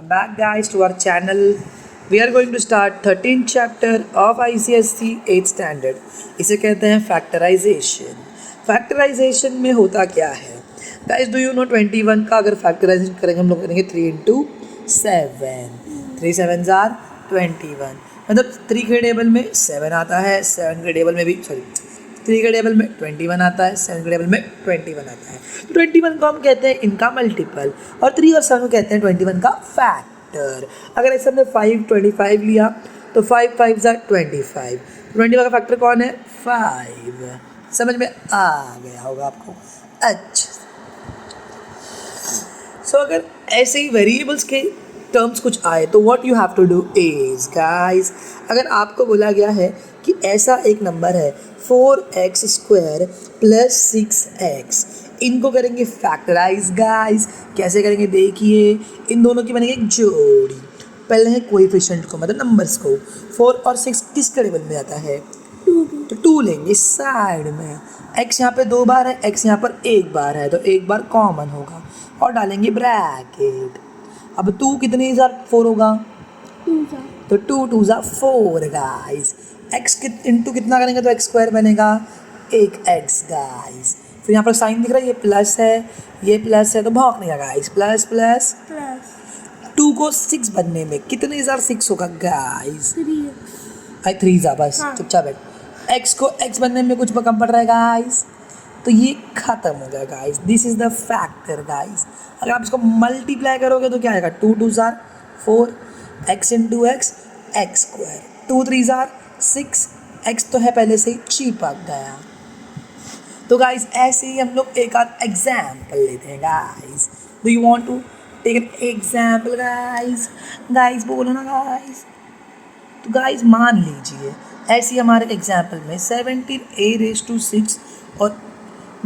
Welcome back, guys, to our channel. We are going to start 13th chapter of ICSE 8th standard. इसे कहते हैं factorisation. Factorisation में होता क्या है गाइस? डू यू नो 21 का अगर फैक्टराइजेशन करेंगे हम लोग करेंगे 3 into 7. 3 7s are 21. मतलब 3 के टेबल में 7 आता है, 7 के टेबल में भी 3 के टेबल में 21 आता है, 7 के टेबल में 21 आता है. तो 21 को हम कहते हैं इनका मल्टीपल और 3 और 7 को कहते हैं 21 का फैक्टर. अगर ऐसे हमने 5 लिया तो 5 5s are 25. 25 का फैक्टर कौन है? 5. समझ में आ गया होगा आपको. अच्छा, सो अगर ऐसे ही वेरिएबल्स के टर्म्स कुछ आए तो what you have to do is guys, अगर आपको बोला गया है कि ऐसा एक नंबर है 4x² + 6x, इनको करेंगे फैक्टराइज गाइस. कैसे करेंगे देखिए, इन दोनों की बनेगी एक जोड़ी. पहले है कोएफिशिएंट को, मतलब नंबर्स को. 4 और 6 किस टेबल में आता है? तो 2 लेंगे साइड में. x यहाँ पे 2 बार है, x यहाँ पर 1 बार है, तो 1 बार कॉमन होगा और डालेंगे ब्रैकेट. अब 2 कितने 4 होगा? 2 तो 2 2s are 4 guys. x into कितना करेंगे तो x² बनेगा 1x गाइस. फिर यहाँ पर साइन दिख रहा है, ये प्लस है, ये प्लस है, तो भौंकनेगा गाइस. प्लस प्लस प्लस 2 को 6 बनने में कितने 6 होगा गाइस? 3 3 बस. हाँ. चुपचाप बैठ. x को x बनने में कुछ कम पड़ रहा है गाइस, तो ये खत्म हो गया guys. This is the factor guys. अगर आप इसको मल्टीप्लाई करोगे तो क्या आएगा? 2 2s are 4, x into x x². 2 3s are 6, x तो है पहले से ही चिपक गया. तो गाइस ऐसे ही हम लोग एक आध एग्जाम्पल लेते हैं guys. Do you want to take an example guys? Guys बोलो ना गाइस. तो गाइस मान लीजिए ऐसे ही हमारे एग्जाम्पल में 17a⁻6 और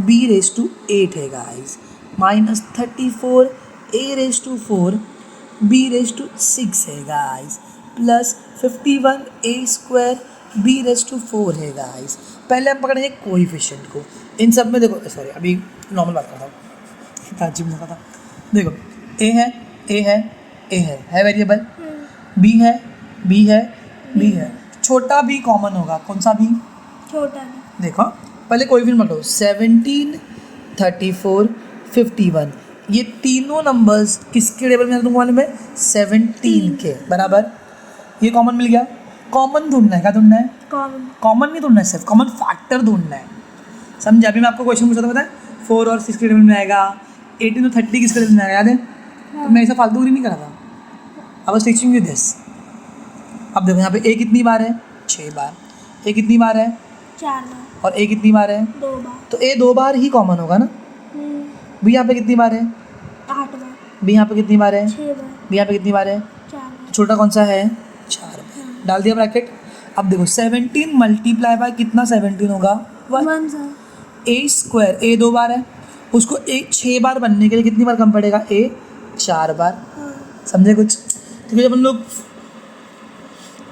b⁻8 है गाइस, -34a⁴ b⁻6 है गाइस, प्लस 51a² b⁻4 है गाइस. पहले हम पकड़ेंगे कोएफिशिएंट को. इन सब में देखो, सॉरी अभी नॉर्मल बात करता हूँ, ताजिब नहीं था. देखो a है वेरिएबल, b है b है. छोटा भी कॉमन होगा. कौन सा भी? छोटा भी. देखो पहले कोएफिशिएंट पकड़ो. 17 34 51, ये तीनों नंबर्स किसके टेबल में तुमको मालूम है? 17 के बराबर. ये कॉमन मिल गया. कॉमन ढूंढना है. क्या ढूंढना है? कॉमन नहीं ढूंढना है, सिर्फ कॉमन फैक्टर ढूंढना है. समझे? अभी मैं आपको क्वेश्चन पूछा था, पता है 4 और 6 के टेबल में आएगा, 18 और 30 किसके टेबल में आएगा, याद है? तो मैं ऐसा फालतूगिरी नहीं करा था. I was teaching you this. अब देखो यहाँ पे a कितनी बार है? 6 बार. a कितनी बार है? 4 बार. और a कितनी बार है? 2 बार. तो a 2 बार ही कॉमन होगा ना. b यहाँ पे कितनी बार है? 8 बार. b यहाँ पे कितनी बार है? 6 बार. b यहाँ पे कितनी बार है? 4 बार. छोटा कौन सा है? 4 बार. डाल दिया ब्रैकेट. अब देखो 17 मल्टीप्लाई बाय कितना 17 होगा? 1 सर. a², a 2 बार है, उसको a 6 बार बनने के लिए कितनी बार कम पड़ेगा? a 4 बार. समझे कुछ? तो जब हम लोग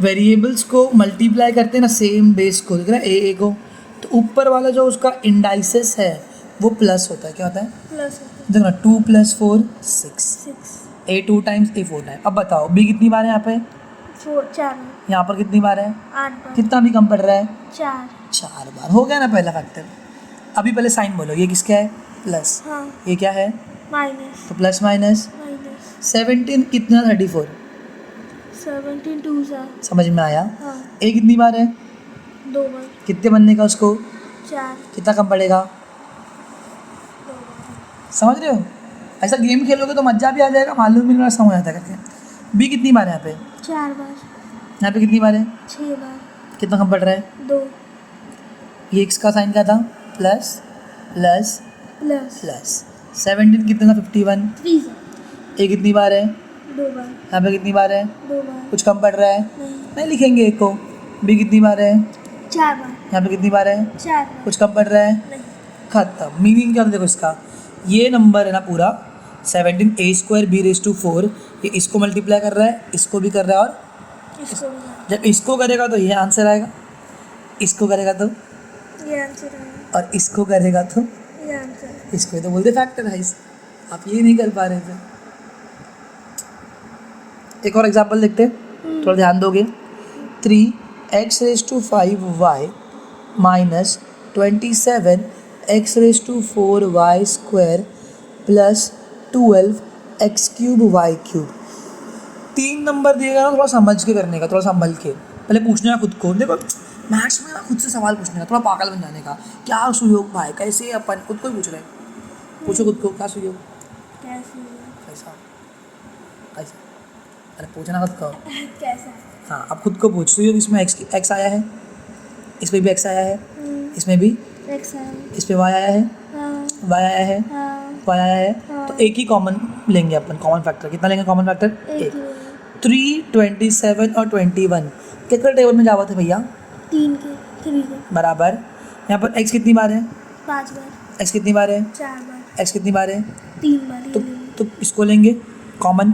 वेरिएबल्स को मल्टीप्लाई करते हैं ना, सेम बेस को, देख रहे हैं a को, तो ऊपर वाला जो उसका इंडाइसेस है वो प्लस होता है. क्या होता है? प्लस. देखो ना, 2 + 4 6, 6 a 2 times a 4 times. अब बताओ b कितनी बार है यहाँ पे? 4 यहाँ पर कितनी बार है? 8 बार. कितना भी कम पड़ रहा है? 4 बार. हो गया ना पहला फैक्टर. अभी पहले साइन बोलो. ये किसका है? प्लस. हाँ. ये क्या है? माइनस. तो प्लस माइनस. 17 कितना? 34. 17 2 सर. समझ में आया? हाँ. a कितनी बार है? 2 बार. कितने बनने का उसको? 4. कितना कम पड़ेगा? समझ रहे हो? ऐसा गेम खेलोगे तो मज़ा भी आ जाएगा, मालूम भी नहीं समझ आता करके. b कितनी बार है यहाँ पे? 4 बार. यहाँ पे कितनी बार है? 6 बार. कितना कम पड़ रहा है? 2. ये इसका साइन क्या था? Plus plus plus. प्लस. 17 कितना था? 51. 3 सर. a कितनी बार है? 2 बार. यहाँ पे कितनी बार है? 2 बार. कुछ कम पड़ रहा है? नहीं. लिखेंगे एक को. b कितनी बार है? 4 बार. यहाँ पे कितनी बार है? 4 बार. कुछ कम पड़ रहा है? नहीं. खत्म. मीनिंग क्या देखो इसका, ये नंबर है ना पूरा 17a² b⁻4, ये इसको मल्टीप्लाई कर रहा है, इसको भी कर रहा है, और इसको भी. जब इसको करेगा तो ये आंसर आएगा, इसको करेगा तो ये आंसर है. और इसको करेगा तो ये आंसर है. इसको तो बोलते फैक्टराइज. आप ये नहीं कर पा रहे थे. एक और एग्जाम्पल देखते हैं, थोड़ा ध्यान दोगे। 3x⁵ minus 27x⁴y² plus 12x³ तीन नंबर दिएगा ना, थोड़ा समझ के करने का, थोड़ा संभल के पहले पूछने का खुद को। देखो मैथ्स में ना खुद से सवाल पूछने का, थोड़ा पागल बन जाने का। क्या सुयोग भाई, कैसे अपन खुद को ही पूछ रहे हैं। पूछो खुद को, क्या सुयोग, कैसे कैसा कैसा, अरे पूछना खुद को। कैसा हाँ अब खुद को पूछ। सुयोग इसमें एक्स आया है, इसमें भी एक्स आया है, इसमें भी, एक्स है। इस पे वाई आया है, हाँ वाई आया है, हाँ वाई आया है। हाँ। तो एक ही कॉमन लेंगे अपन, कॉमन फैक्टर कितना लेंगे कॉमन फैक्टर? एक एक। ही 3, 27 और 21 कितने टेबल में जावा थे भैया? 3 के 3 के बराबर। यहाँ पर x कितनी बार है? 5 बार, x कितनी बार है? 4 बार, x कितनी बार है? 3 बार, ये तो लेंगे। तो इसको लेंगे कॉमन।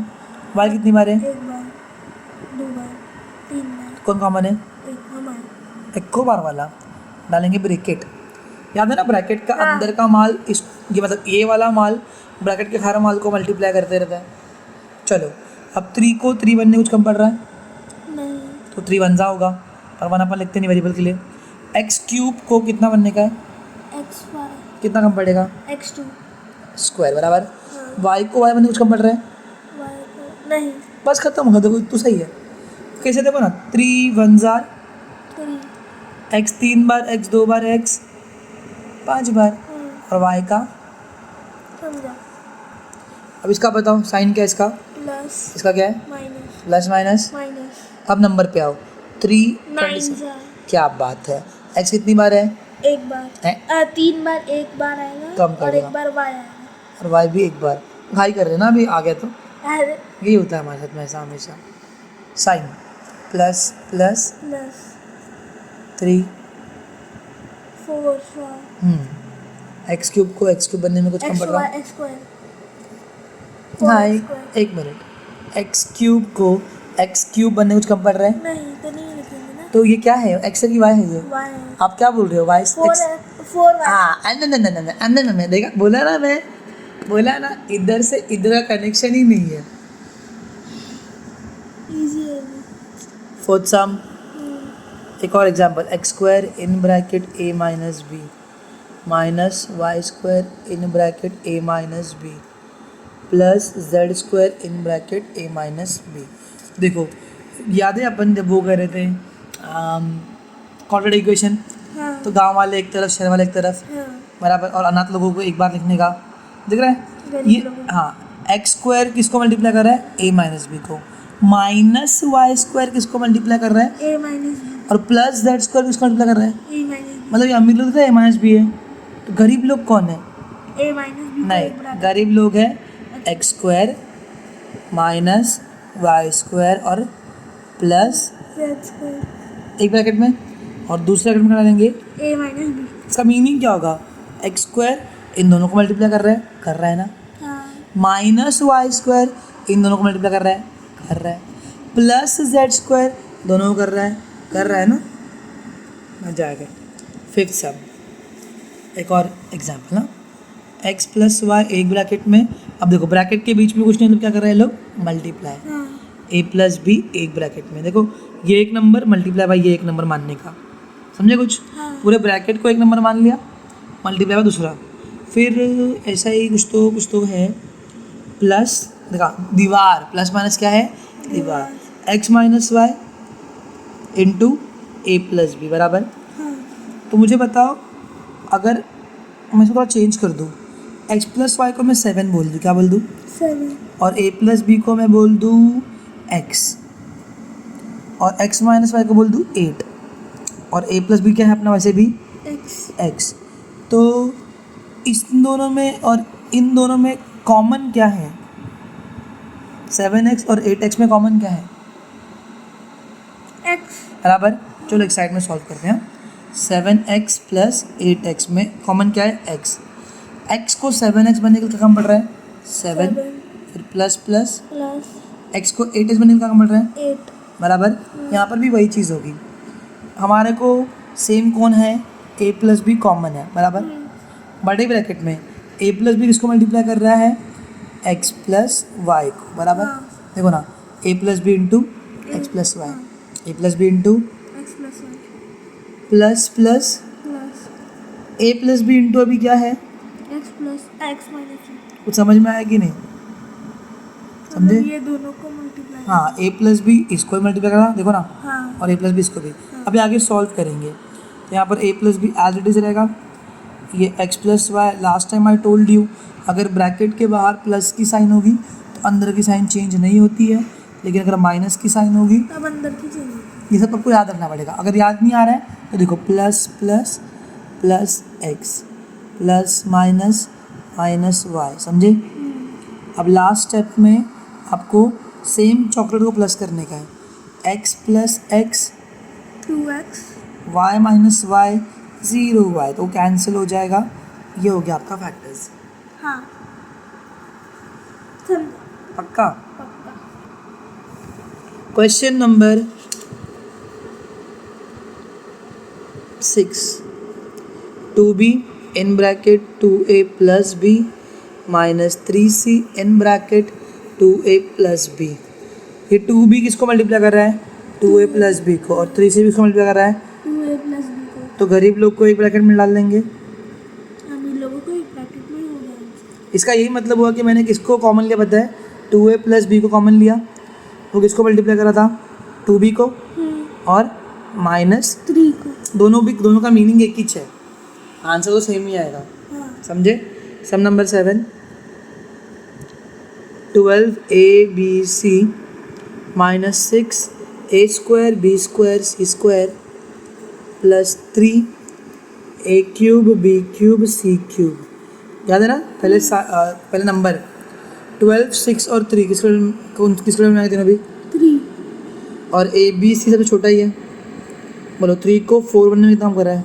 y कितनी बार है? 1 बार, 2 बार, 3 बार, कौन कॉमन है? 1 हमारा। एक को बार वाला डालेंगे ब्रैकेट। याद है ना, ब्रैकेट का हाँ। अंदर का माल इस, ये मतलब ये वाला माल ब्रैकेट के हर माल को मल्टीप्लाई करते रहता है। चलो अब 3 को 3 बनने कुछ कम पड़ रहा है, नहीं, तो 3 1 होगा, और 1 अपन लिखते नहीं वेरिएबल के लिए। x³ को कितना बनने का है? x बार, कितना कम पड़ेगा? x2 स्क्वायर बराबर। हाँ। y को y बनने कुछ कम पड़ रहा है, y को नहीं, बस खत्म होगा। देखो तो सही है। कैसे देखो ना, 3 1 3 x 3 बार, x 2 बार, x 5 बार, और y का। समझा। अब इसका बताओ साइन क्या है इसका? प्लस इसका क्या है? Minus plus minus. माइनस अब नंबर पे आओ, 3 9 27। क्या बात है। x कितनी बार है? 1 बार, है? 3 बार 1 बार आएगा कम कर और देगा। 1 बार y आएगा। और y भी 1 बार। घाई कर रहे ना अभी, आ गया तो अरे यही होता है हमारे साथ में ऐसा हमेशा। Sign plus plus plus 3 4 x³ को x³ बनने में कुछ कम पड़ रहा है? x स्क्वायर, हाँ 4x²। एक मिनट, x³ को x³ बनने में कुछ कम पड़ रहा है? नहीं तो नहीं लिखेंगे ना, तो ये क्या है, x है कि y है ये? y है। आप क्या बोल रहे हो? y 4 हाँ न देखा, बोला ना मैं, बोला ना, इधर से इधर का कनेक्शन ही नहीं है। इजी है। फोर्थ सम, एक और example, x² in bracket a minus b minus y² in bracket a minus b plus z² in bracket a minus b। देखो याद है अपन जब वो कर रहे थे क्वाड्रेटिक इक्वेशन, हाँ तो गांव वाले एक तरफ, शहर वाले एक तरफ, हाँ बराबर, और अनाथ लोगों को एक बार लिखने का, दिख रहा है गरीब ये? लोगों। हाँ, x² किसको मल्टीप्लाई कर रहा है? a माइनस b को। माइनस y² किसको मल्टीप्लाई कर रहा है? a माइनस b, और प्लस z² किसको मल्टीप्लाई कर रहा है? a माइनस b, मतलब ये अमीर लोग थे, a माइनस b है। तो गरीब लोग कौन है? a माइनस b नहीं, गरीब लोग है x² माइनस y² और प्लस z स्क्वायर, एक ब्रैकेट में, और दूसरे ब्रैकेट में क्या डालेंगे? a minus b। इसका मीनिंग क्या होगा? x² इन दोनों को मल्टीप्लाई कर रहा है ना, हाँ माइनस y² इन दोनों को मल्टीप्लाई कर रहा है, प्लस z² दोनों को कर रहा है ना, मजा आ गया। फिफ्थ सम, एक और एग्जाम्पल ना, x प्लस y एक ब्रैकेट में। अब देखो ब्रैकेट के बीच में कुछ नहीं, तो क्या कर रहे हैं लोग? मल्टीप्लाई। हाँ a प्लस b एक ब्रैकेट में, देखो ये एक नंबर मल्टीप्लाई बाई ये एक नंबर मानने का, समझे कुछ? हाँ। पूरे ब्रैकेट को एक नंबर मान लिया, मल्टीप्लाई बाई दूसरा, फिर ऐसा ही कुछ तो है। प्लस देखा, दीवार, प्लस माइनस क्या है? दीवार। x minus y into a plus b बराबर। हाँ तो मुझे बताओ, अगर मैं इसको थोड़ा चेंज कर दूँ, x प्लस वाई को मैं 7 बोल दूँ, क्या बोल दूँ? 7 और a प्लस बी को मैं बोल दूँ x, और x माइनस वाई को बोल दूँ 8, और a प्लस बी क्या है अपना वैसे भी? x। तो इस दोनों में और इन दोनों में कॉमन क्या है? 7x और 8x में कॉमन क्या है? x बराबर। चलो एक साइड में सॉल्व करते हैं। 7x प्लस 8x में कॉमन क्या है? x। x को 7x बनने के लिए क्या कम पड़ रहा है? 7, फिर प्लस प्लस प्लस x को 8x बनने के लिए क्या कम पड़ रहा है? 8 बराबर। यहाँ पर भी वही चीज़ होगी, हमारे को सेम कौन है? a प्लस बी कॉमन है, बराबर। बड़े ब्रैकेट में a प्लस बी किसको मल्टीप्लाई कर रहा है? x प्लस वाई को, बराबर। हाँ। देखो ना, A plus B into X plus Y, A plus B into X plus Y plus plus plus A plus B into अभी क्या है, x plus X minus one. कुछ समझ में आया कि नहीं, समझे? मतलब ये दोनों को मल्टीप्लाई। हाँ, ए प्लस बी इसको भी मल्टीप्लाई करना, देखो ना, हाँ और ए प्लस बी इसको भी। अभी आगे सॉल्व करेंगे तो यहाँ पर A plus B as it is रहेगा, ये X plus Y. Last time I told you अगर ब्रैकेट के बाहर प्लस की साइन होगी तो अंदर की साइन चेंज नहीं होती है, लेकिन अगर माइनस की साइन होगी, तब अंदर की चाहिए। ये सब आपको याद रखना पड़ेगा। अगर याद नहीं आ रहा है तो देखो plus plus plus x plus minus minus y, समझे? अब लास्ट स्टेप में आपको सेम चॉकलेट को प्लस करने का है, x plus x 2x y minus y 0y, तो कैंसिल हो जाएगा। ये हो गया आपका फैक्टर्स। हाँ समझ पक्का? पक्का। Question number 6, 2b in bracket 2a plus b minus 3c in bracket 2a plus b। ये 2b किसको मल्टीप्लाई कर रहा है, 2a प्लस बी को, और 3c भी किसको मल्टीप्लाई कर रहा है, 2a प्लस b को। तो गरीब लोग को एक ब्रैकेट में डाल देंगे। अमीर लोगों को एक ब्रैकेट में ही हो जाएगा। इसका यही मतलब हुआ कि मैंने किसको कॉमन लिया पता है, 2a प्लस बी को कॉमन लिया, वो किसको मल्टीप्लाई करा था, 2b को और माइनस 3 को। दोनों का मीनिंग एक ही है, आंसर तो सेम ही आएगा, हाँ समझे? Some number 7, 12abc minus 6a square b square c square plus 3a cube b cube c cube. याद है ना? पहले नंबर 12, 6 और 3 किसको में आए थे अभी, 3 और a b c सबसे छोटा ही है। बोलो 3 को 4 बनने में कितना काम कर रहा है,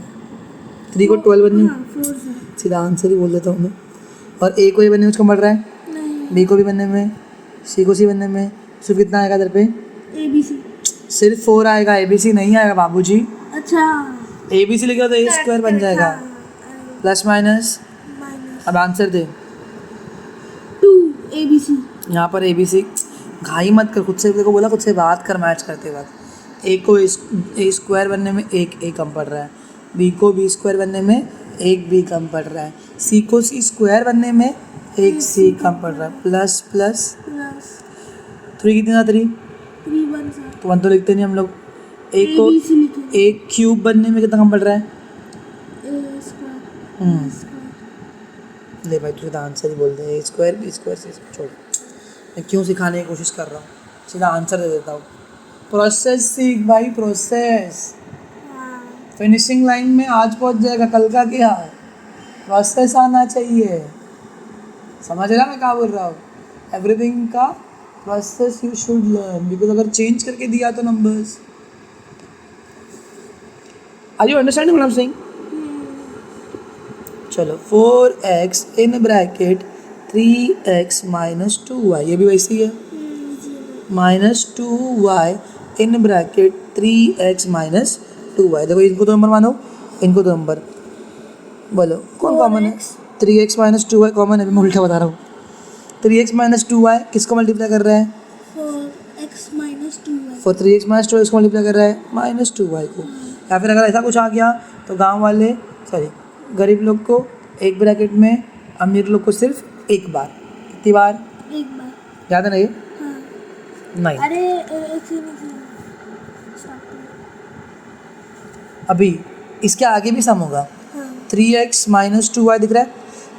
3 को 12 बनने में, हाँ 4 से सीधा आंसर ही बोल देता हूँ मैं। और a को ये बनने में उसका बढ़ रहा है, नहीं b को भी बनने में, c को c बनने में, सिर्फ कितना आएगा इधर पे, ABC। सिर्फ 4 आएगा, abc नहीं आएगा बाबूजी। अच्छा abc लिखा तो a स्क्वायर बन जाएगा, प्लस माइनस। माइनस अब आंसर दे, 2 ABC। यहाँ पर abc, घाई मत कर, खुद से देखो बोला, खुद से बात कर मैच करते वक्त। a को a स्क्वायर बनने में एक a कम पड़ रहा है, b को b स्क्वायर बनने में एक b कम पड़ रहा है, c को c स्क्वायर बनने में एक c कम पड़ रहा है, प्लस प्लस प्लस 3 कितनी था, 3 3 1 से तो 1 तो लिखते नहीं हम लोग। a को ABC लिखे एक क्यूब बनने में कितना कम पड़ रहा है, A स्क्वायर स्क्वायर। ले भाई तू सीधा आंसर ही बोल दे, a square b square c square. छोड़, मैं क्यों सिखाने की कोशिश कर रहा हूँ, सीधा आंसर दे देता हूँ। प्रोसेस सीख भाई, प्रोसेस। हाँ फिनिशिंग लाइन में आज पहुँच जाएगा, कल का क्या, प्रोसेस आना चाहिए। समझ रहा मैं क्या बोल रहा हूँ, एवरीथिंग का process you should learn, because अगर चेंज करके दिया तो numbers. Are you understanding what I am saying? चलो 4x in bracket 3x minus 2y, ये भी वैसे ही है, minus 2y in bracket 3x minus 2y। देखो इनको दो नंबर मानो, इनको दो नंबर, बोलो कौन कॉमन है, 3x माइनस 2y कॉमन है, मैं उल्टा बता रहा हूँ। 3x माइनस 2y किसको मल्टीप्लाई कर रहा है, 4x माइनस 2y। और 3x माइनस 2y इसको मल्टीप्लाई कर रहा है माइनस 2y को। या फिर अगर ऐसा कुछ आ गया तो गांव वाले गरीब लोग को एक ब्रैकेट में, अमीर लोग को सिर्फ एक बार, कितनी बार, एक बार। याद है ना ये? हाँ नहीं, अरे एक से नहीं स्टार्ट करो। अभी इसके आगे भी सम होगा। हाँ 3x माइनस 2y दिख रहा है,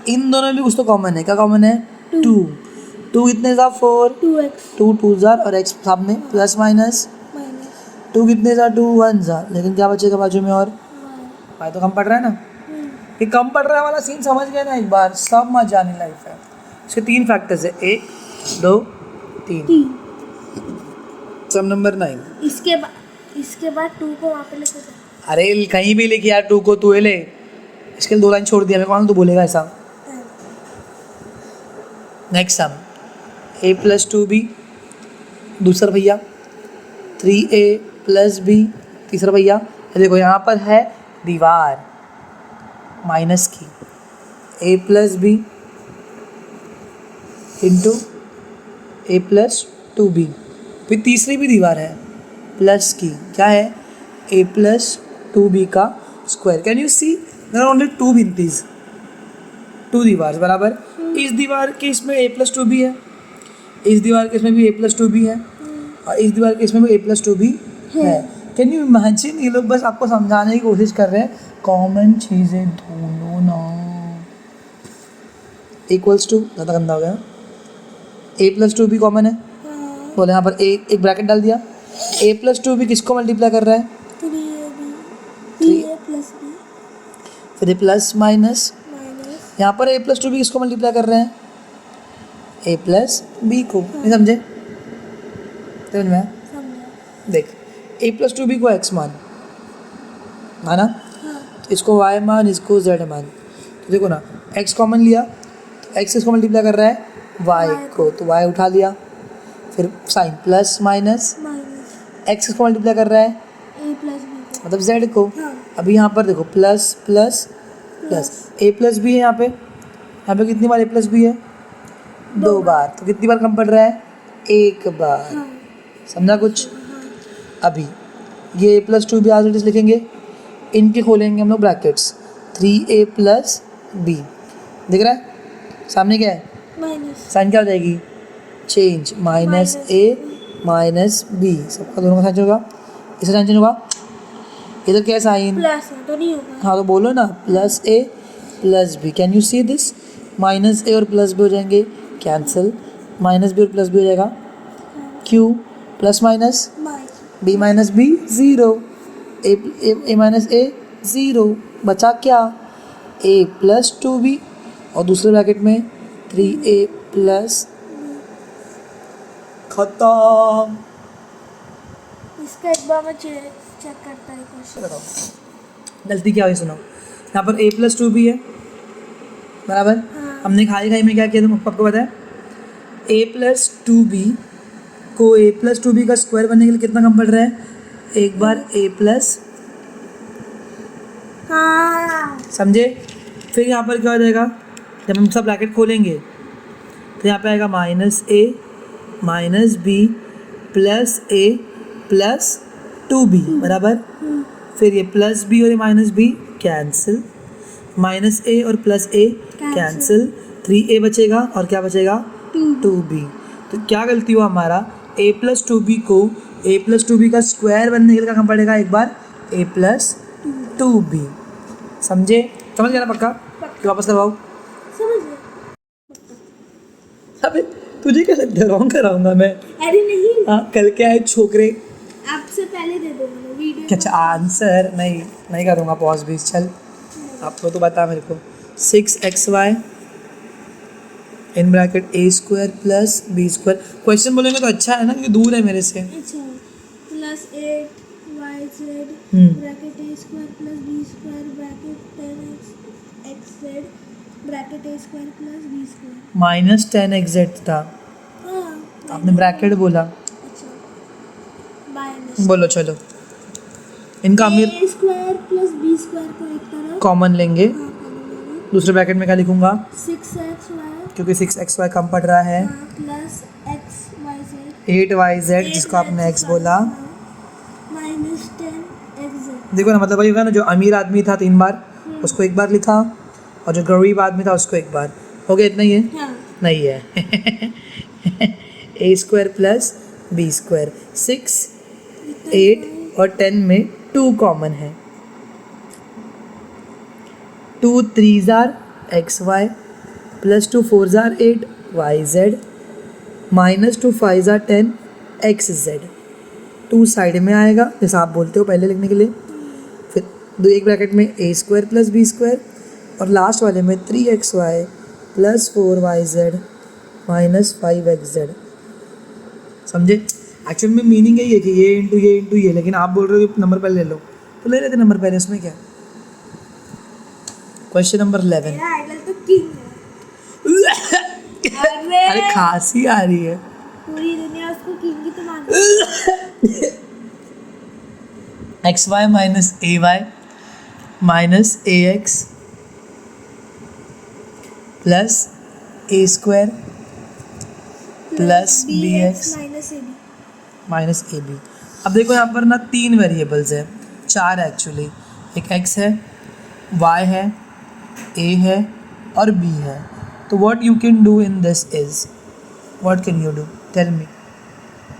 इन दोनों में भी कुछ तो कॉमन है, क्या कॉमन है, 2 कितने सा 4, 2x 2 2 जार और x सामने प्लस माइनस, माइनस 2 कितने सा 2 1 जार, लेकिन क्या बचेगा बाजू में, और y। भाई तो कम पड़ रहा है ना। ये कम पड़ रहा है वाला सीन समझ गए ना एक बार, सब मजा आने लाइफ है। इसके 3 फैक्टर्स है, 1 2 3। 3 सम नंबर 9, इसके बाद 2 को वहाँ पे लेके जाओ। अरे कहीं भी लिखी यार, 2 को तू ले, इसके लिए 2 लाइन छोड़ दिया, मैं कौन तू बोलेगा ऐसा। Next sum, a plus 2b, दूसरा भैया 3a प्लस b, तीसरा भैया। ये देखो यहाँ पर है दीवार माइनस की, a plus b into a plus 2b, फिर तीसरी भी दीवार है प्लस की, क्या है, a प्लस 2b का square. Can you see there are only 2 भिंतीज, 2 दीवार बराबर। इस दीवार के इसमें a प्लस 2b है, इस दीवार के इसमें भी a प्लस 2b है, और इस दीवार के इसमें भी a प्लस 2b है। कैन यू इमेजिन, ये लोग बस आपको समझाने की कोशिश कर रहे हैं कॉमन चीज़ें ढूंढो ना। इक्वल्स टू, ज़्यादा गंदा हो गया, a प्लस 2b कॉमन है, बोले यहाँ पर एक ब्रैकेट डाल दिया। a प्लस 2b किसको मल्टीप्लाई कर रहा है, 3a प्लस b फिर प्लस माइनस, माइनस यहाँ पर a प्लस 2b किसको मल्टीप्लाई कर रहे हैं, a प्लस b को। नहीं समझे, समझ में आया? समझा। देख a प्लस 2b को x मान माना, तो इसको y मान, इसको z मान। तो देखो ना, x कॉमन लिया तो x इसको मल्टीप्लाई कर रहा है y को, तो y उठा लिया। फिर sign plus minus, minus x इसको मल्टीप्लाई कर रहा है a प्लस b मतलब z को। हाँ। अभी यहाँ पर देखो plus plus plus, a plus b है यहाँ पे कितनी बार a प्लस बी है, 2 बार। तो कितनी बार कम पड़ रहा है, 1 बार। हाँ। समझा कुछ? अभी ये a प्लस 2b आज लिखेंगे, इनके खोलेंगे हम लोग ब्रैकेट्स, 3a प्लस b, दिख रहा है सामने क्या है, माइनस साइन क्या हो जाएगी, change, minus a minus b, सबका दोनों का साइन होगा, इसका साइन चेंज होगा, इधर क्या है साइन, प्लस है तो नहीं होगा। हाँ तो बोलो ना, plus a plus b। Can you see this, minus a और प्लस b हो जाएंगे कैंसिल, माइनस b और प्लस b हो जाएगा q, plus minus minus b minus b 0, a minus a 0, बचा क्या, a प्लस 2b और दूसरे ब्रैकेट में 3a प्लस, खत्म। इसका एक बार मैं चेक करता है क्वेश्चन। बताओ गलती क्या हुई, सुनो। यहाँ पर a प्लस 2b है बराबर, हाँ। हमने खाई खाई में क्या किया, तुम आपको पता है, a प्लस 2b को a प्लस 2b का स्क्वायर बनने के लिए कितना कम पड़ रहा है, एक बार a प्लस, हाँ समझे। फिर यहाँ पर क्या हो जाएगा, जब हम सब ब्रैकेट खोलेंगे तो यहाँ पे आएगा minus a minus b plus a plus 2b बराबर। फिर ये प्लस b और ये minus b cancel, minus a और प्लस a कैंसिल, 3a बचेगा और क्या बचेगा, 2b। तो क्या गलती हुआ हमारा, a प्लस 2b को a प्लस 2b का स्क्वायर बनने के लिए क्या पड़ेगा, एक बार a प्लस 2b। समझे, समझ गया ना पक्का, कि वापस करवाओ। समझ गए। अबे तुझे क्या लगता है रॉन्ग कराऊंगा मैं, अरे नहीं, हाँ कल के आए छोकरे। आपसे पहले दे दो मैंने वीडियो। अच्छा आंसर नहीं करूँगा, पॉज भी चल, आपको तो बता मेरे को, 6xy in bracket a square plus b square. Question बोलेंगे तो अच्छा है ना, क्योंकि दूर है मेरे से। अच्छा, plus 8yz bracket a square plus b square bracket 10xz bracket a square plus b square. Minus 10xz था, हाँ आपने ब्रैकेट बोला। अच्छा, माइनस बोलो चलो, इनका अमीर a square plus b square को एक तरफ कॉमन लेंगे, हाँ कर लेंगे। दूसरे ब्रैकेट में क्या लिखूंगा, 6xy क्योंकि 6xy कम पड़ रहा है, प्लस xyz 8yz जिसको आपने x बोला। Minus 10xz। देखो ना, मतलब वही होगा ना, जो अमीर आदमी था 3 बार उसको एक बार लिखा, और जो गरीब आदमी था उसको एक बार, हो गया, इतना ही है, हाँ नहीं है। a square plus b square, 6 8 और 10 में 2 कॉमन है, 2 3 jar xy plus 2 4 jar 8 yz minus 2 5 jar 10 xz। 2 side में आएगा जैसा आप बोलते हो पहले लिखने के लिए, फिर दो एक ब्रैकेट में a square plus b square, और लास्ट वाले में 3xy plus 4yz minus 5xz। समझे, एक्चुअल में मीनिंग यही है कि ये इंटू ये, लेकिन आप बोल रहे हो कि नंबर पहले ले लो, तो ले लेते नंबर पहले, उसमें क्या। Question number 11। मेरा आइडल तो किंग है। अरे खांसी आ रही है। पूरी दुनिया उसको किंग ही तो मानती है। xy minus ay minus ax plus a square plus bx minus ab minus A b. अब देखो यहाँ पर ना 3 वेरिएबल्स है, 4 एक्चुअली, एक x है, y है, a है और b है। तो what you can do in this is, what can you do, tell me.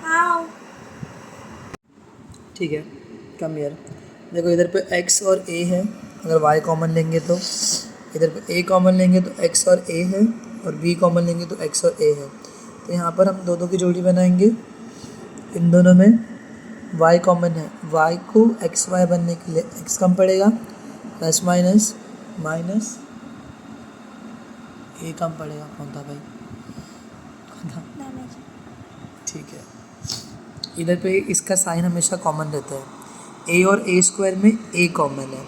How? ठीक है, कम हियर। देखो इधर पे x और a है, अगर y कॉमन लेंगे तो इधर पे a कॉमन लेंगे तो x और a है, और b कॉमन लेंगे तो x और a है। तो यहाँ पर हम दो की जोड़ी बनाएंगे, इन दोनों में y कॉमन है, y को एक्स वाई बनने के लिए x कम पड़ेगा, प्लस माइनस माइनस a कम पड़ेगा। कौन था भाई, कौन था? Damage. ठीक है, इधर पे इसका साइन हमेशा कॉमन रहता है, a और a स्क्वायर में a कॉमन है,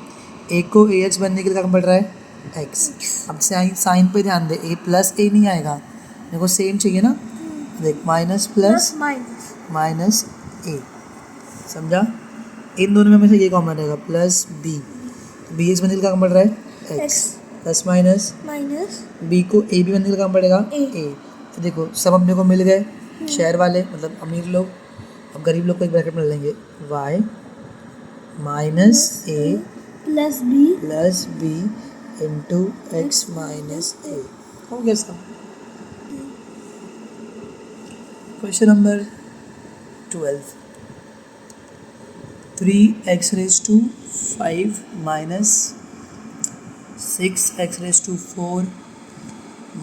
a को ax बनने के लिए क्या कम पड़ रहा है, x। अब साइन पे ध्यान दे, a प्लस a नहीं आएगा, मेरे को सेम चाहिए ना, देख minus plus Plus minus. Minus a, समझा। इन दोनों में हमेशा ये कॉमन रहेगा, प्लस b, बी एक्स बनने के लिए क्या कम पड़ रहा है, x, plus minus Minus. b को a भी बनने के लिए क्या कम पड़ेगा, A. a। तो देखो सब अपने को मिल गए, शहर वाले मतलब अमीर लोग। अब गरीब लोग को एक ब्रैकेट में लेंगे, y minus a Plus b. Plus b into x minus a। हो गया सब। Question number 12, 3x raise to 5 minus 6x raise to 4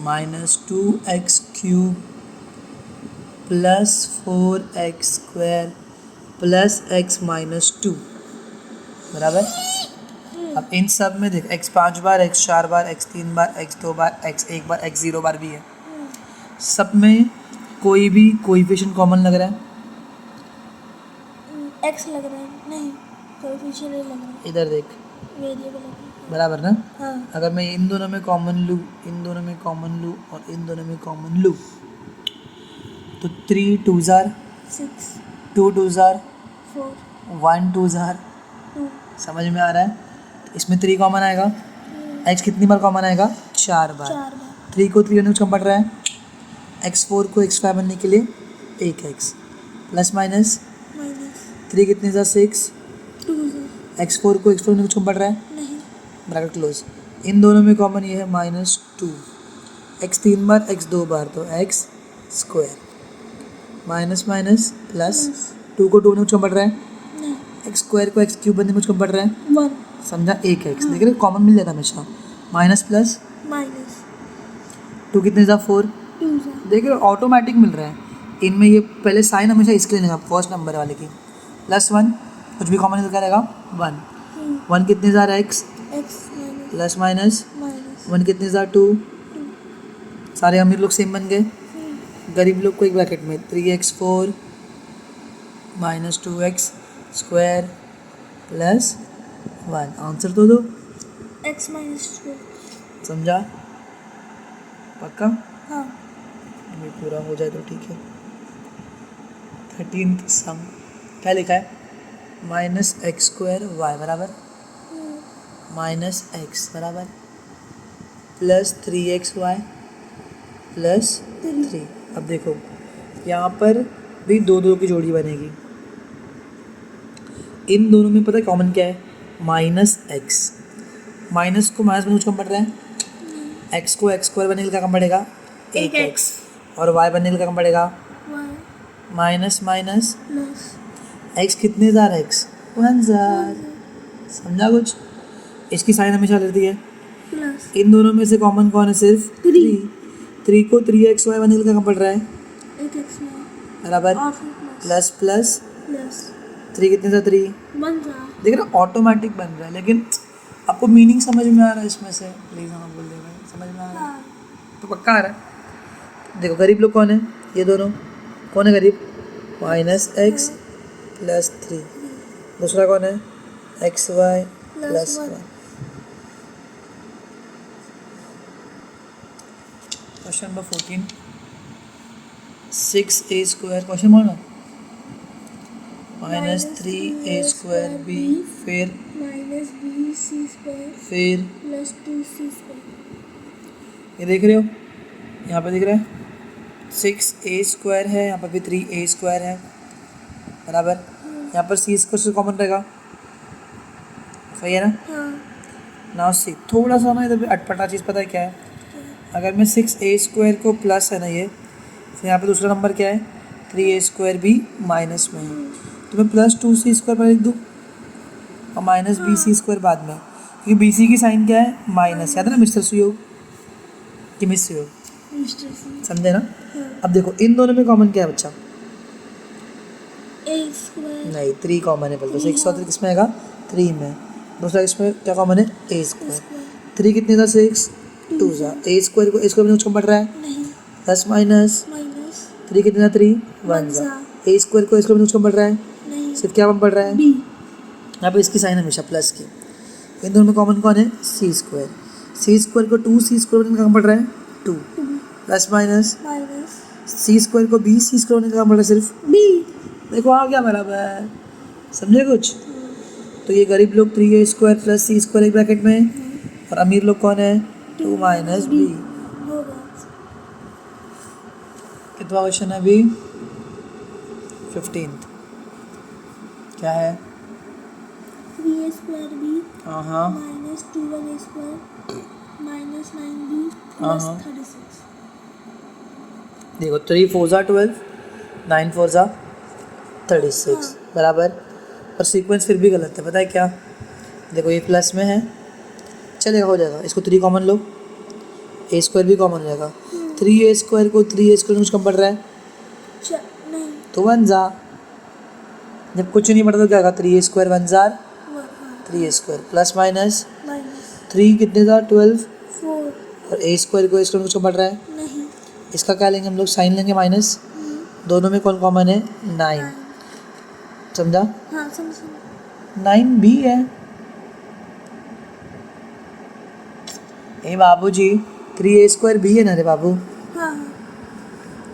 minus 2x cube plus 4x square plus x minus 2 बराबर। अब इन सब में देख, x 5 बार, x 4 बार, x 3 बार, x 2 बार, x 1 बार, x 0 बार भी है। सब में कोई भी कोएफिशिएंट कॉमन लग रहा है, X लग रहा है, नहीं कोएफिशिएंट नहीं लग रहा है, इधर देख, वेरिएबल लग रहा है। बराबर ना। हाँ. अगर मैं इन दोनों में कॉमन लूँ, इन दोनों में कॉमन लूँ और इन दोनों में कॉमन लूँ, तो 3 2 जार, 6, 2 2 जार, 4, 1 2 जार, 2. समझ में आ रहा है। तो इसमें 3 कॉमन आएगा, x कितनी बार कॉमन आएगा, 4 बार। 4 बार. 3 को 3 बनने कम पड़ रहा है, x4 को x5 बनने के लिए 1x प्लस माइनस Minus. 3 कितनी ज़ा 6, 2. x4 को x4 बनने कुछ कम पड़ रहा है, नहीं. Bracket close. इन दोनों में कॉमन ये है माइनस 2, x 3 बार, x 2 बार, तो x square minus minus plus 2 को 2 बनने कुछ कम पड़ रहा है, नहीं. x स्क्वायर को x क्यूब बनने कुछ कम पड़ रहा है, 1. समझा, 1x। देख रहे कॉमन मिल जाता है हमेशा, माइनस प्लस Minus. 2 कितने ज़ा 4, 2. देख रहे हो ऑटोमेटिक मिल रहा है। इनमें ये पहले साइन हमेशा इसके लिए लेगा, फर्स्ट नंबर वाले की, प्लस 1 कुछ भी कॉमन निकल रहेगा 1, 1 कितने ज़ा x X minus. Plus minus Minus. 1 कितने ज़ा 2, सारे अमीर लोग सेम बन गए, गरीब लोग को एक ब्रैकेट में 3x4 minus 2x square plus 1। Answer तो दो, X minus 2. समझा, पक्का। हाँ. ये पूरा हो जाए तो ठीक है। 13th सम क्या लिखा है, माइनस एक्स स्क्वायर वाई बराबर माइनस एक्स बराबर प्लस 3xy प्लस 3। अब देखो यहाँ पर भी दो की जोड़ी बनेगी, इन दोनों में पता है कॉमन क्या है, माइनस एक्स। माइनस को माइनस में कुछ कम पड़ रहा है, एक्स को एक्स स्क्वायर बनने के लिए क्या कम पड़ेगा, 1x, और y बनने के लिए क्या कम पड़ेगा, माइनस माइनस प्लस x कितने जार x 1 जार। समझा कुछ, इसकी साइन हमेशा रहती है। प्लस इन दोनों में से कॉमन कौन है, सिर्फ 3 को 3xy बनने के लिए क्या कम पड़ रहा है, 1x बराबर और प्लस प्लस प्लस 3 कितने सा 3, 1 जार। देख रहे ऑटोमेटिक बन रहा है, लेकिन आपको मीनिंग समझ में आ रहा है इसमें से, प्लीज़ हाँ बोल देगा, समझ में आ रहा है हाँ. तो पक्का आ रहा है। देखो गरीब लोग कौन है, ये दोनों कौन है गरीब, माइनस एक्स प्लस 3, दूसरा कौन है x y plus 1। Question number 14, 6a square, question बोलो, माइनस 3a स्क्वायर बी, फिर माइनस बी सी स्क्वायर फिर प्लस 2c स्क्वायर। ये देख रहे हो, यहाँ पे दिख रहा है 6a स्क्वायर है, यहाँ पर भी 3a स्क्वायर है, बराबर। यहाँ पर सी स्क्वायर से कॉमन रहेगा, सही है ना। हाँ नाउ सी, थोड़ा सा ना इधर अटपटा चीज़ पता है क्या है, अगर मैं 6a² को प्लस है ना ये, फिर यहाँ पे दूसरा नंबर क्या है 3a² भी माइनस में है, तो मैं +2c² पर लिख दूँ और -bc² बाद में, क्योंकि bc की साइन क्या है माइनस, याद है ना मिस्टर सुयोग कि मिस सुयोग, मिस्टर सी। समझे ना। हाँ अब देखो इन दोनों में कॉमन क्या है बच्चा, ए स्क्वायर नहीं 3 कॉमन है, पहले 6 और 3 किस में आएगा 3 में, दूसरा इसमें क्या कॉमन है a², स्क्वायर 3 कितने था 6, 2 जा a² को a² में उसको बढ़ रहा है नहीं प्लस माइनस, माइनस 3 कितने था 3, 1 जा a² को a² में उसको बढ़ रहा है, नहीं सिर्फ क्या बढ़ रहा है, बी यहाँ पे इसकी साइन हमेशा प्लस की। इन दोनों में कॉमन कौन है c² को 2c² में कहाँ बढ़ रहा है 2 प्लस माइनस माइनस c² को bc² में कहाँ बढ़ रहा है सिर्फ, बी। देखो आ गया बराबर है, समझे कुछ। तो ये गरीब लोग 3a² प्लस c² एक ब्रैकेट में, और अमीर लोग कौन है 2 माइनस b। होगा कितना क्वेश्चन है अभी 15th, क्या है 3a स्क्वायर बी हाँ minus 2a square minus 9b हाँ। प्लस 36। देखो 3 4 जा 12, 9 4 जा 36 बराबर, और सीक्वेंस फिर भी गलत है, पता है क्या, देखो ये प्लस में है चलेगा हो जाएगा, इसको 3 कॉमन लो, a² भी कॉमन हो जाएगा, 3a² को 3a² में कुछ कम पड़ रहा है नहीं तो 1 जा, जब कुछ नहीं पड़ता तो क्या होगा 3a² 1 jar 3a² plus minus minus 3 कितने था 12, 4 और a² को a² में कुछ कम पड़ रहा है, नहीं इसका क्या लेंगे हम लोग साइन लेंगे माइनस, दोनों में कौन कॉमन है 9, समझा, हाँ समझ 9 भी है। ए बाबूजी 3a² भी है ना रे बाबू, हाँ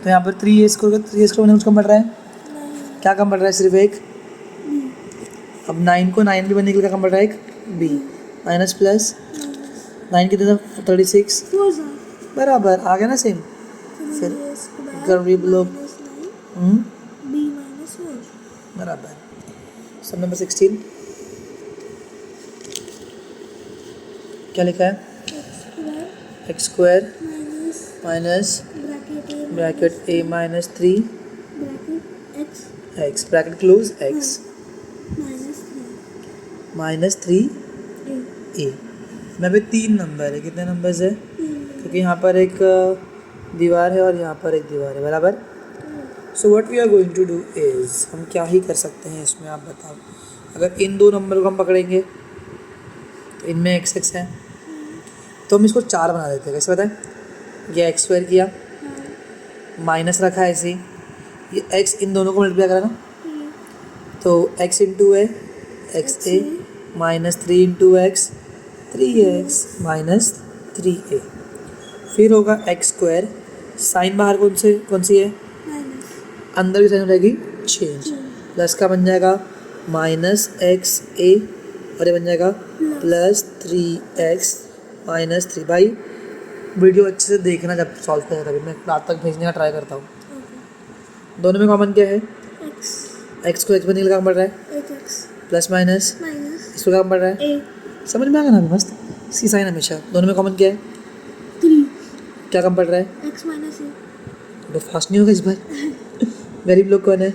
तो यहाँ पर 3a² का 3a² में कुछ कम पड़ रहा है, नहीं क्या कम पड़ रहा है सिर्फ एक, अब 9 को 9 भी बनने के लिए क्या कम पड़ रहा है एक b, माइनस प्लस 9 कितने था 36 4 बराबर, आ गया ना सेम। फिर गरीब लोग बी माइनस 4 बराबर। सब नंबर 16 क्या लिखा है x² minus minus bracket a minus 3 bracket x bracket close x minus 3 minus 3 a में भी 3 नंबर है, कितने नंबर्स है, क्योंकि यहाँ पर एक दीवार है और यहाँ पर एक दीवार है बराबर। So what we are going to do is, हम क्या ही कर सकते हैं इसमें आप बताओ, अगर इन 2 नंबर को हम पकड़ेंगे तो इनमें x है, तो हम इसको 4 बना देते हैं, कैसे बताएं, ये x² किया माइनस रखा है ऐसे ही, ये x इन दोनों को मल्टीप्लाई करा ना, तो x इंटू है X A minus 3 into X 3x minus 3a, फिर होगा x², साइन बाहर कौन सी है, माइनस अंदर की साइन हो जाएगी चेंज, प्लस का बन जाएगा माइनस XA और ये बन जाएगा प्लस 3x माइनस 3। भाई वीडियो अच्छे से देखना जब सॉल्व करें, तभी मैं रात तक भेजने का ट्राई करता हूँ। दोनों में कॉमन क्या है, x को x बनने के लिए काम पड़ रहा है प्लस माइनस, माइनस इसको काम पड़ रहा है, ए समझ में आ गया ना मस्त, सी साइन हमेशा। दोनों में कॉमन क्या है, 3 क्या काम पड़ रहा है, एक्स माइनस ए तो फास्ट नहीं होगा इस बार। गरीब लोग कौन है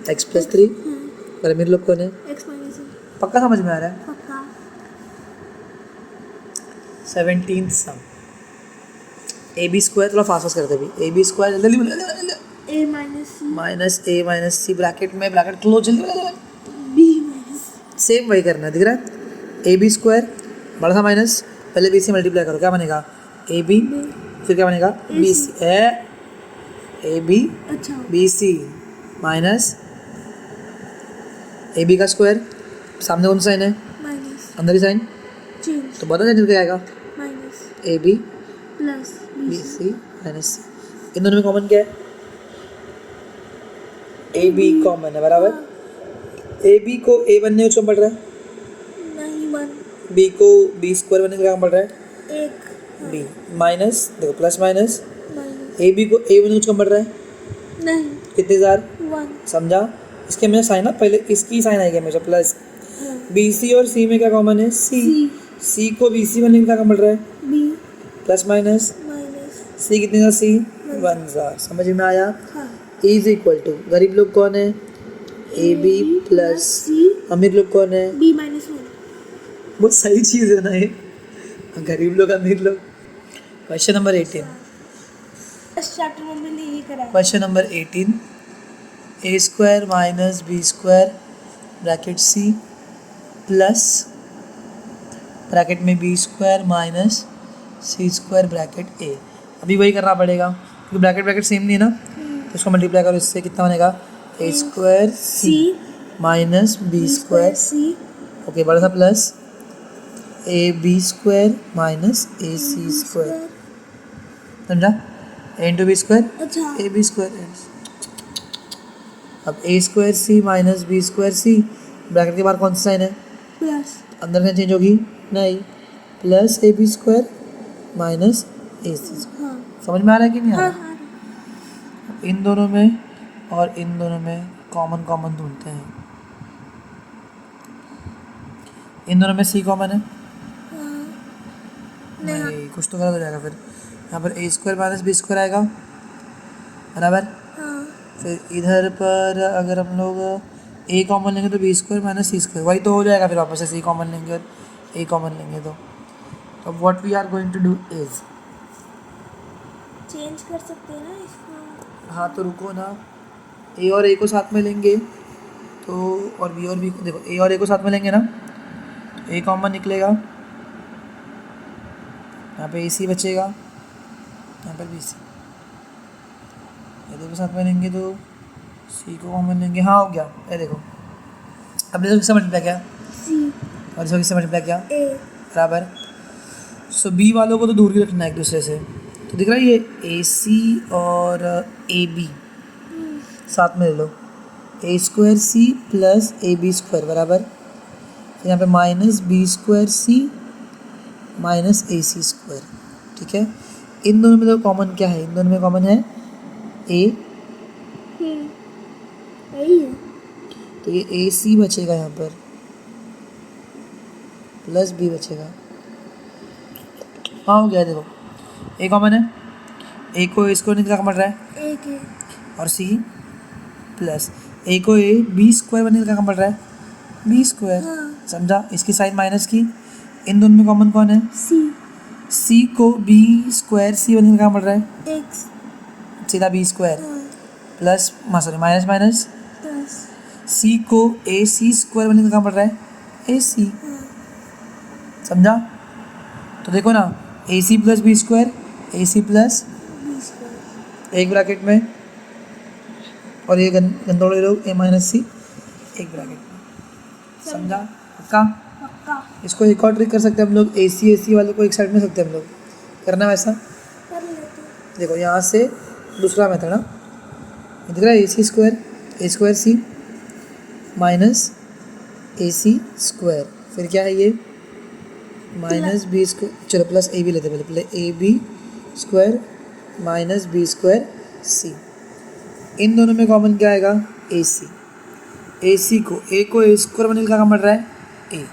x प्लस 3, और अमीर लोग कौन है, एक्स माइनस ए पक्का समझ में आ रहा है। पक्का 17th सम, ab² थोड़ा फास्ट करते भी, ab² जल्दी A minus C minus a minus C bracket में ब्रैकेट क्लोज जल्दी, बी माइनस सेम वही करना है, दिख रहा है, ab² बड़ा सा माइनस, पहले b से मल्टीप्लाई करो, क्या बनेगा ab, फिर क्या बनेगा bc है, ab अच्छा bc माइनस ab का स्क्वायर, सामने कौन सा साइन है, माइनस अंदर की साइन, चेंज तो बता दें क्या आएगा, minus ab plus bc minus c। इन दोनों में कॉमन क्या है, ab कॉमन है बराबर, ab को a बनने में कम पड़ रहा है, नहीं 1 b को b² बनने का कम पड़ रहा है, एक b माइनस, देखो प्लस माइनस, माइनस ab को a बनने में कम पड़ रहा है, नहीं कितने 1000 1 समझा, इसके हमेशा साइन ना पहले इसकी साइन आएगी हमेशा प्लस। हाँ बी सी और सी में क्या कॉमन है? सी। सी सी को बी सी बनने का क्या मिल रहा है? B plus minus. माइनस सी कितने का? सी 1 सा। समझ में आया? हाँ इज इक्वल टू गरीब लोग कौन है? ए बी प्लस सी अमीर लोग कौन है? B minus 1। बहुत सही चीज़ है ना ये, गरीब लोग अमीर लोग। Question number 18। इस चैप्टर में मैंने यही करा है। Question number 18, A square minus B square bracket C plus bracket में B square minus C square bracket A. अभी वही करना पड़ेगा क्योंकि ब्रैकेट ब्रैकेट सेम नहीं है ना, तो इसको मल्टीप्लाई करो, इससे कितना बनेगा? A square C minus B square, c okay बड़ा सा plus A B square minus A C square, समझा? ए इंटू बी स्क्वायर अच्छा ए बी स्क्वायर। अब a square C minus B square c, bracket के बाहर कौन सा sign है? प्लस अंदर क्या चेंज होगी? नहीं, plus A B square minus A C square. हाँ समझ में आ रहा है कि नहीं आ हाँ रहा? हाँ इन दोनों में और इन दोनों में कॉमन कॉमन ढूंढते हैं। इन दोनों में सी कॉमन है? हाँ नहीं, कुछ तो गलत हो जाएगा फिर। यहाँ पर ए स्क्वायर माइनस बी स्क्वायर आएगा, बराबर। हाँ फिर इधर पर अगर हम लोग ए कॉमन लेंगे तो B square minus C square, वही तो हो जाएगा। फिर वापस से सी कॉमन लेंगे और ए कॉमन लेंगे तो अब what we are going to do is, change कर सकते हैं ना इसको। हाँ तो रुको ना, ए और ए को साथ में लेंगे तो, और बी को देखो, ए और ए को साथ में लेंगे ना, ए कॉमन निकलेगा, यहाँ पे ए सी बचेगा, यहाँ पर बी सी। ये देखो साथ में लेंगे तो सी को कॉमन लेंगे, हाँ हो गया। ये देखो अब देखो किससे मल्टीप्लाई किया सी और इसको किससे मल्टीप्लाई किया? ए बराबर। सो बी वालों को तो दूर ही रखना है एक दूसरे से, तो दिख रहा है ये ए सी और ए बी साथ में ले लो, A square C plus A B square बराबर, यहाँ पे माइनस बी स्क्वायर सी माइनस ए सी स्क्वायर, ठीक है। इन दोनों में तो कॉमन क्या है? इन दोनों में कॉमन है ए, यही है। तो ये ए सी बचेगा यहाँ पर प्लस बी बचेगा, हाँ हो गया। देखो ए कॉमन है, ए को ए स्क्वायर निकला कॉमन रहा है एक है और सी प्लस ए को ए बी स्क्वायर बनने का कॉमन रहा है बी स्क्वायर, हाँ समझा? इसकी साइन माइनस की। इन दोनों में कॉमन कौन है? सी सी को बी स्क्वायर सी बनने का कॉमन रहा है एक्स सीधा बी स्क्वायर हाँ plus sorry minus minus plus C को ए सी स्क्वायर बनने का कहाँ पड़ रहा है? ए सी, हाँ समझा? तो देखो ना, ए सी प्लस बी स्क्वायर, ए सी प्लस बी स्क्वायर एक ब्रैकेट में, और ये गंदोड़े लोग ए माइनस सी एक ब्रैकेट में, समझा? पक्का? पक्का इसको एक और ट्रिक कर सकते हैं हम लोग, ए सी वाले को एक साइड में सकते हैं हम लोग, करना वैसा। कर लेते हैं। देखो यहाँ से दूसरा मेथड ना, दिख रहा है A square C minus A C square, फिर क्या है ये माइनस बी स्क्वायर, चलो प्लस ए बी लेते हैं पहले A B square minus B square C. इन दोनों में कॉमन क्या आएगा? ए सी। ए सी को ए स्क्वायर बनने का कम पड़ रहा है ए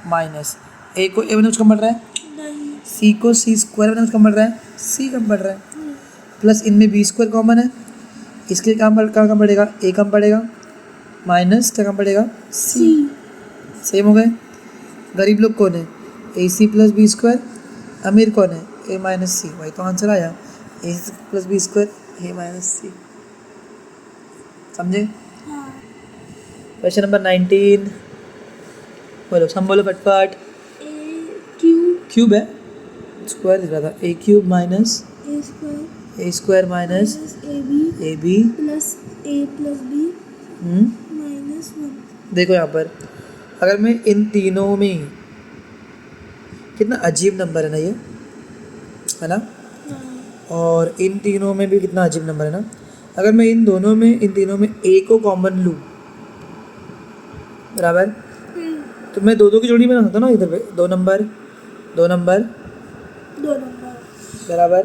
माइनस ए को ए बनने का कम पड़ रहा है नहीं सी को सी स्क्वायर बनने का कम पड़ रहा है सी कम पड़ रहा है, प्लस इनमें बी स्क्वायर कॉमन है, इसके कम पड़ेगा ए कम पड़ेगा माइनस क्या कम पड़ेगा सी। सेम हो गए। गरीब लोग कौन है? ए सी प्लस बी स्क्वायर। अमीर कौन है? ए माइनस सी। वही तो आंसर आया, A C plus B square A minus C. समझे? हाँ क्वेश्चन नंबर 19 बोलो, सब बोलो फटफट। ए क्यूब क्यूब है, स्क्वायर दिख रहा था, A cube minus A A square minus A B plus A plus B minus 1। देखो यहाँ पर अगर मैं इन तीनों में, कितना अजीब नंबर है ना ये, है ना? और इन तीनों में भी कितना अजीब नंबर है ना। अगर मैं इन तीनों में ए को कॉमन लूँ, बराबर, तो मैं दो की जोड़ी बना सकता हूँ ना, इधर पे दो नंबर बराबर,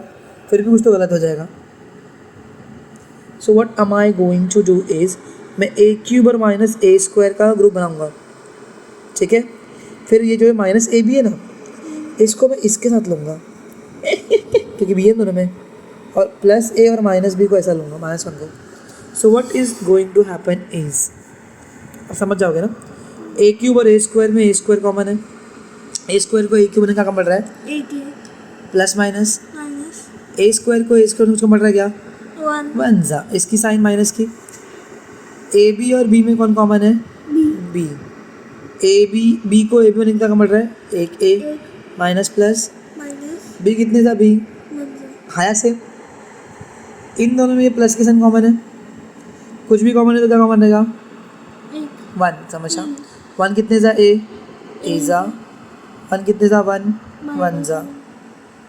फिर भी कुछ तो गलत हो जाएगा। So what am I going to do is, मैं ए क्यूब और माइनस ए स्क्वायर का ग्रुप बनाऊंगा, ठीक है। फिर ये जो है माइनस ए बी है ना, इसको मैं इसके साथ लूँगा क्योंकि बी है दोनों में, और प्लस ए और माइनस बी को ऐसा लूँगा, -1 को। So what is going to happen is, अब समझ जाओगे ना, ए क्यूब और ए स्क्वायर में ए स्क्वायर कॉमन है, ए स्क्वायर को ए क्यूब ने क्या कम पड़ रहा है, 8 प्लस माइनस माइनस ए स्क्वायर को ए स्क्वायर में कम पड़ रहा है क्या, 1 1 जा, इसकी साइन माइनस की। ए बी और बी में कौन कॉमन है, बी। ए बी को ए बी में कितना कम पड़ रहा है, एक ए माइनस प्लस माइनस बी कितने था, बी 1 हाया से। इन दोनों में ये प्लस के साइन कॉमन है, कुछ भी कॉमन है तो क्या कॉमन रहेगा, 1, समझा। 1 कितने जा, ए जा, 1 कितने जा, 1 जा,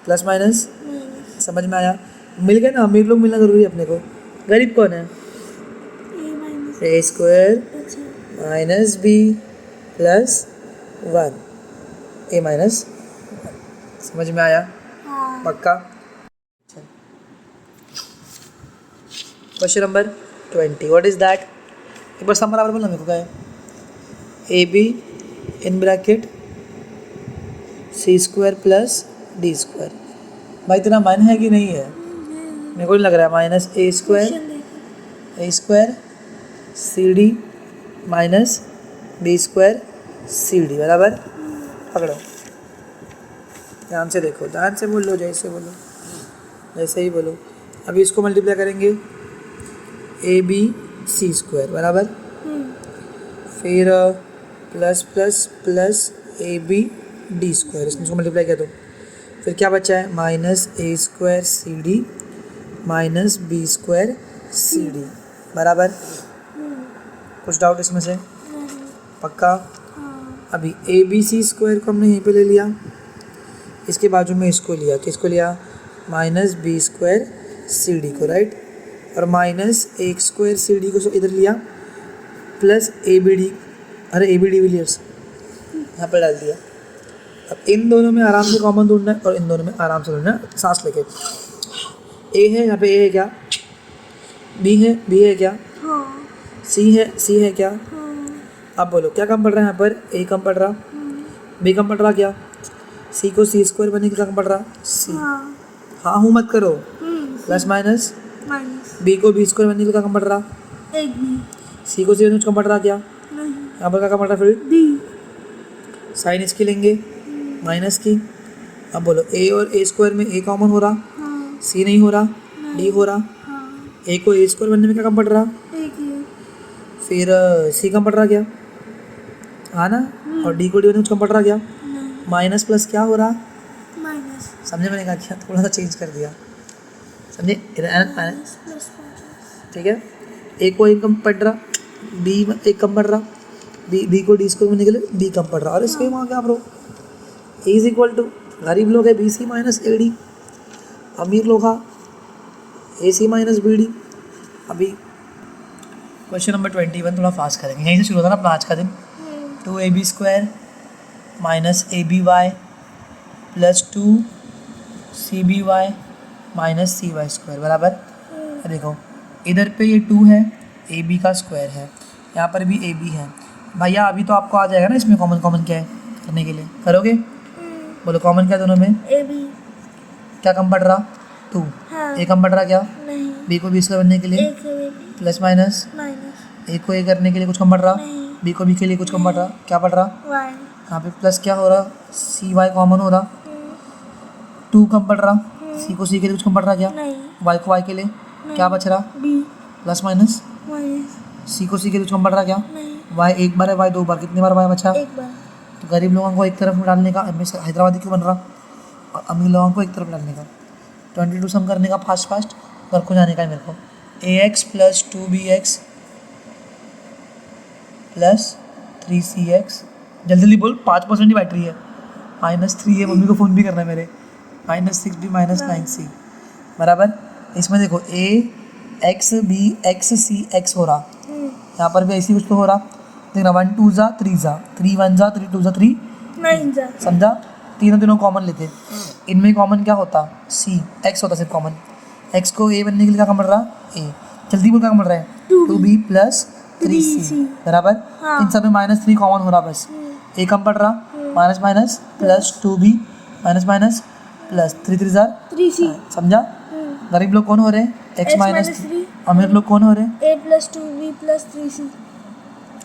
प्लस माइनस, माइनस समझ में आया। मिल गए ना, अमीर लोग मिलना जरूरी है अपने को। गरीब कौन है, ए माइनस ए स्क्वायर अच्छा minus b plus 1, a minus, समझ में आया, हाँ पक्का। Question number 20, what is that, एक बार सब बराबर बोलना मेरे को, क्या है, a b in bracket c square plus d square. भाई तेरा मन है कि नहीं है, मेरे को नहीं लग रहा है। माइनस ए स्क्वायर, क्वेश्चन देखो A square C D minus B square C D बराबर, पकड़ो ध्यान से देखो, ध्यान से बोलो, जैसे बोलो जैसे ही बोलो। अभी इसको मल्टीप्लाई करेंगे, ए बी सी स्क्वायर बराबर, फिर प्लस प्लस प्लस ए बी डी स्क्वायर, इसको मल्टीप्लाई किया तो फिर क्या बचा है, माइनस ए स्क्वायर सी डी माइनस बी स्क्वायर सी डी बराबर। कुछ डाउट इसमें से, पक्का। हाँ अभी ए बी सी स्क्वायर को हमने यहीं पे ले लिया, इसके बाजू में इसको लिया, किसको लिया, माइनस बी स्क्वायर सी डी को, राइट। और माइनस ए स्क्वायर सी डी को इधर लिया, प्लस ए बी डी, अरे ए बी डिविलियर्स यहाँ पर डाल दिया। अब इन दोनों में आराम से कॉमन ढूंढना है और इन दोनों में आराम से ढूंढना है, सांस लेके। ए है यहाँ पे, ए है क्या, बी है क्या, हाँ सी है क्या। हाँ अब बोलो क्या कम पड़ रहा है यहाँ पर, ए कम पड़ रहा, बी कम पड़ रहा, क्या सी को सी स्क्वायर बनने के क्या कम पड़ रहा, सी। हाँ हाँ हूँ मत करो, प्लस माइनस माइनस बी को बी स्क्वायर बनने के क्या कम पड़ रहा, एक बी सी को सी कम पड़ रहा, क्या नहीं यहाँ पर क्या कम पड़ रहा, फिर बी साइन इसकी लेंगे माइनस की। अब बोलो ए और ए स्क्वायर में ए कॉमन हो रहा, हाँ सी नहीं हो रहा, डी हो रहा। हाँ ए को ए स्क्वायर बनने में क्या कम पड़ रहा, एक है फिर सी कम पड़ रहा, क्या हाँ ना, और डी को डी बनने में कम पड़ रहा, क्या नहीं माइनस प्लस क्या हो रहा, माइनस समझे, मैंने कहा क्या थोड़ा सा चेंज कर दिया, समझे, माइनस प्लस ठीक है। ए को एक कम पड़ रहा, बी एक कम पड़ रहा, बी को डी स्क्वायर बनने के लिए डी कम पड़ रहा, और इसके वहाँ क्या bro, a is equal to, गरीब लोग है b c minus a d, अमीर लोग है ए सी माइनस बी डी। अभी क्वेश्चन नंबर 21 थोड़ा फास्ट करेंगे, यहीं से शुरू होता ना अपना आज का दिन। 2ab स्क्वायर माइनस ए b y plus 2cby minus c y square बराबर। देखो इधर पे ये 2 है, ए बी का स्क्वायर है, यहाँ पर भी ए बी है। भैया अभी तो आपको आ जाएगा ना इसमें कॉमन क्या है करने के लिए, करोगे बोलो कॉमन क्या है दोनों में, ए बी क्या कम पड़ रहा 2, हाँ ए कम पड़ रहा क्या, नहीं बी को बी स्क्वायर बनने के लिए एक है बी प्लस माइनस, माइनस ए को ए करने के लिए कुछ कम पड़ रहा, नहीं बी को बी के लिए कुछ कम पड़ रहा, क्या पड़ रहा, वाई यहाँ पे प्लस क्या हो रहा, सी वाई कॉमन हो रहा, 2 कम पड़ रहा, सी को सी के लिए कुछ कम पड़ रहा क्या, नहीं वाई को वाई के लिए क्या बच रहा, बी प्लस माइनस, माइनस सी को सी के लिए कुछ कम पड़ रहा क्या, नहीं वाई एक बार है, वाई 2 बार, कितनी बार वाई बचा, एक बार तो गरीब लोगों को एक तरफ में डालने का, हैदराबादी क्यों बन रहा, और अमीर लोगों को एक तरफ डालने का। 22 सम करने का फास्ट घर को जाने का है मेरे को। ax plus 2bx plus 3cx, जल्दी बोल 5% ही बैटरी है, -3 है, मम्मी को फ़ोन भी करना है मेरे, -6b माइनस 9c बराबर। इसमें देखो a x b x c x हो रहा, यहाँ पर भी ऐसी कुछ तो हो रहा, देखना 1 2 जा 3 जा 3 1 जा 3 2 जा 3, नहीं जा समझा, तीनों कॉमन लेते, इनमें कॉमन क्या होता, सी एक्स होता सिर्फ कॉमन, एक्स को ए बनने के लिए क्या कम पड़ रहा, ए, जल्दी बोल क्या कम पड़ रहा है 2b बी प्लस 3c बराबर। हाँ। इन सब में -3 कॉमन हो रहा बस, ए कम पड़ रहा, minus minus plus 2b minus minus plus 3 3 jar 3c समझा। गरीब लोग कौन हो रहे हैं, x माइनस 3 अमीर लोग कौन हो रहे हैं। 8 + 2b + 3c।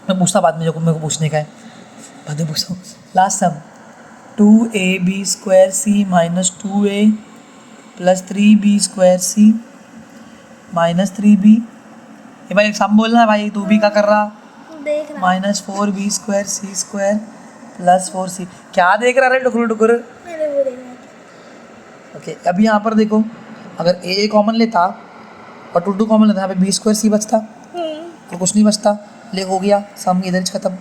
मैं पूछता बाद में, जो मेरे को पूछने का है बाद में पूछता हूँ। लास्ट सम 2ab² - 2a + 3b² c -3b। ये भाई सम बोलना भाई, तू भी क्या कर रहा, देख रहा -4b² c² + 4c। क्या देख रहा है टुकुर टुकुर। मैंने वो देखा। ओके अभी यहाँ पर देखो, अगर ए कॉमन लेता और 2 कॉमन लेता, यहाँ पे b² c बचता तो कुछ नहीं बचता, ले हो गया सम इधर खत्म।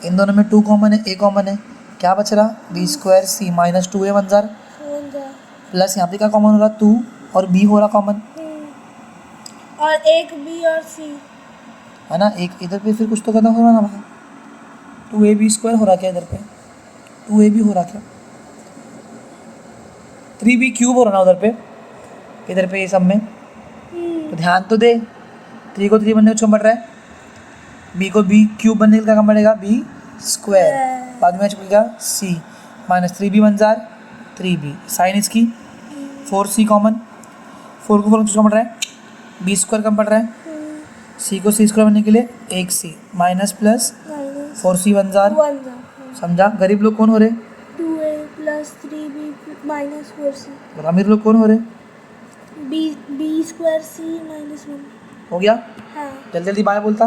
इन दोनों में 2 कॉमन है, ए कॉमन है, क्या बच रहा b² c - 2a 1 jar plus यहाँ पे क्या कॉमन हो रहा 2 और b हो रहा कॉमन और एक b और c। है ना। एक इधर पे फिर कुछ तो करना हो रहा ना भाई, 2ab² हो रहा क्या इधर पे, 2ab हो रहा क्या, 3b³ हो रहा ना उधर पे, इधर पे ये सब में। तो ध्यान तो दे, 3 को 3 बनने को कम पड़ रहा है, b को b³ बनने का कम पड़ेगा b², बाद में चुकेगा c -3b 1 jar 3b sign इसकी 4c कॉमन, 4 को 4 कम पड़ रहा है, b² कम पड़ रहा है, c को c² बनने के लिए 1c minus plus 4c 1 jar समझा। गरीब लोग कौन हो रहे, 2a + 3b - 4c। और अमीर लोग कौन हो रहे, b² c - 1। हो गया। हाँ जल्दी जल्दी बाय बोलता।